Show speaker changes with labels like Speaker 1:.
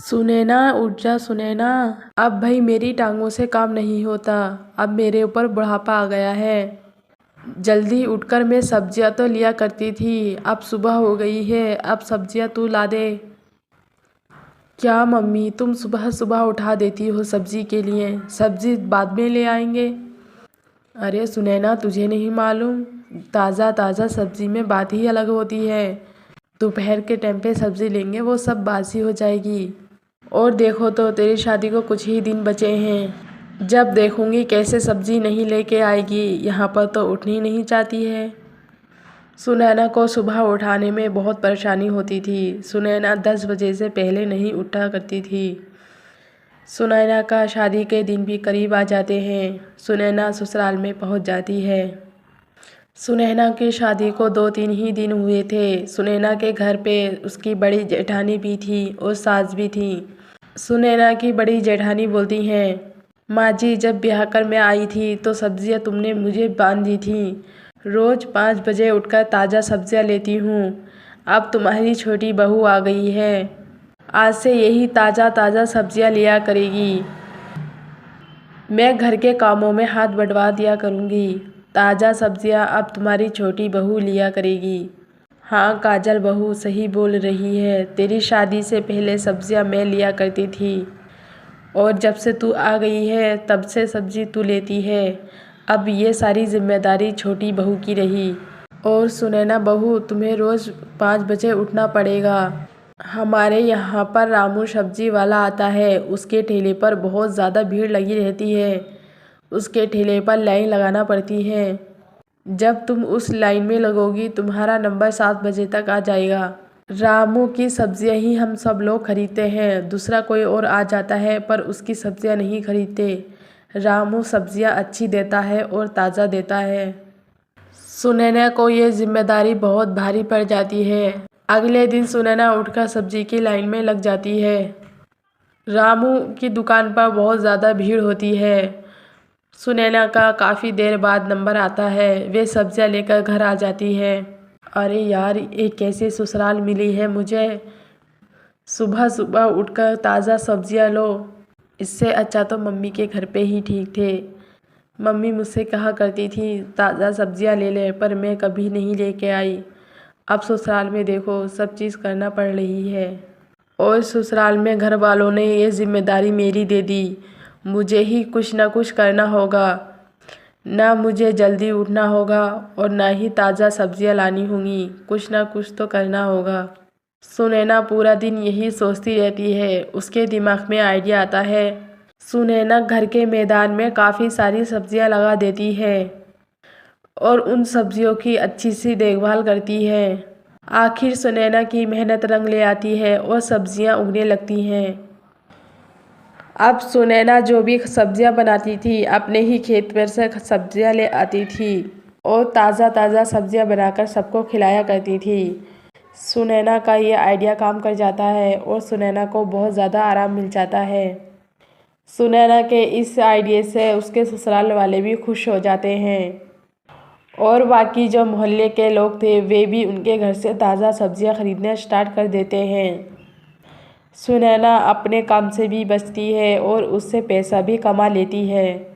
Speaker 1: सुनैना उठ जा सुनैना। अब भाई मेरी टांगों से काम नहीं होता। अब मेरे ऊपर बुढ़ापा आ गया है। जल्दी उठकर मैं सब्जियां तो लिया करती थी, अब सुबह हो गई है, अब सब्जियां तू ला दे। क्या मम्मी, तुम सुबह सुबह उठा देती हो सब्जी के लिए? सब्जी बाद में ले आएंगे। अरे सुनैना, तुझे नहीं मालूम? ताज़ा ताज़ा सब्जी में बात ही अलग होती है। दोपहर के टाइम पे सब्जी लेंगे वो सब बासी हो जाएगी। और देखो तो तेरी शादी को कुछ ही दिन बचे हैं। जब देखूंगी कैसे सब्जी नहीं लेके आएगी, यहाँ पर तो उठनी ही नहीं चाहती है। सुनैना को सुबह उठाने में बहुत परेशानी होती थी। सुनैना 10 बजे से पहले नहीं उठा करती थी। सुनैना का शादी के दिन भी करीब आ जाते हैं। सुनैना ससुराल में पहुंच जाती है। सुनैना की शादी को 2-3 ही दिन हुए थे। सुनैना के घर पे उसकी बड़ी जेठानी भी थी और सास भी थी। सुनैना की बड़ी जेठानी बोलती हैं, माँ जी, जब ब्याह कर मैं आई थी तो सब्जियाँ तुमने मुझे बांध दी थी। रोज़ 5 बजे उठकर ताज़ा सब्जियाँ लेती हूँ। अब तुम्हारी छोटी बहू आ गई है, आज से यही ताज़ा ताज़ा सब्जियाँ लिया करेगी। मैं घर के कामों में हाथ बंटवा दिया करूँगी। ताज़ा सब्जियाँ अब तुम्हारी छोटी बहू लिया करेगी। हाँ काजल बहू सही बोल रही है। तेरी शादी से पहले सब्जियां मैं लिया करती थी और जब से तू आ गई है तब से सब्जी तू लेती है। अब ये सारी जिम्मेदारी छोटी बहू की रही। और सुनैना बहू, तुम्हें रोज़ 5 बजे उठना पड़ेगा। हमारे यहाँ पर रामू सब्जी वाला आता है, उसके ठेले पर बहुत ज़्यादा भीड़ लगी रहती है। उसके ठेले पर लाइन लगाना पड़ती है। जब तुम उस लाइन में लगोगी तुम्हारा नंबर 7 बजे तक आ जाएगा। रामू की सब्जियां ही हम सब लोग खरीदते हैं, दूसरा कोई और आ जाता है पर उसकी सब्जियां नहीं खरीदते। रामू सब्जियां अच्छी देता है और ताज़ा देता है। सुनैना को ये जिम्मेदारी बहुत भारी पड़ जाती है। अगले दिन सुनैना उठकर सब्जी की लाइन में लग जाती है। रामू की दुकान पर बहुत ज़्यादा भीड़ होती है। सुनैना का काफ़ी देर बाद नंबर आता है। वे सब्जियां लेकर घर आ जाती है। अरे यार, ये कैसी ससुराल मिली है मुझे। सुबह सुबह उठकर ताज़ा सब्जियां लो। इससे अच्छा तो मम्मी के घर पे ही ठीक थे। मम्मी मुझसे कहा करती थी ताज़ा सब्जियां ले ले, पर मैं कभी नहीं लेके आई। अब ससुराल में देखो सब चीज़ करना पड़ रही है। और ससुराल में घर वालों ने ये जिम्मेदारी मेरी दे दी। मुझे ही कुछ ना कुछ करना होगा। ना मुझे जल्दी उठना होगा और ना ही ताज़ा सब्जियां लानी होंगी। कुछ ना कुछ तो करना होगा। सुनैना पूरा दिन यही सोचती रहती है। उसके दिमाग में आइडिया आता है। सुनैना घर के मैदान में काफ़ी सारी सब्जियां लगा देती है और उन सब्जियों की अच्छी सी देखभाल करती है। आखिर सुनैना की मेहनत रंग ले आती है और सब्जियां उगने लगती हैं। अब सुनैना जो भी सब्जियां बनाती थी अपने ही खेत पर से सब्जियां ले आती थी और ताज़ा ताज़ा सब्जियां बनाकर सबको खिलाया करती थी। सुनैना का ये आइडिया काम कर जाता है और सुनैना को बहुत ज़्यादा आराम मिल जाता है। सुनैना के इस आइडिया से उसके ससुराल वाले भी खुश हो जाते हैं और बाकी जो मोहल्ले के लोग थे वे भी उनके घर से ताज़ा सब्जियां खरीदना स्टार्ट कर देते हैं। सुनैना अपने काम से भी बचती है और उससे पैसा भी कमा लेती है।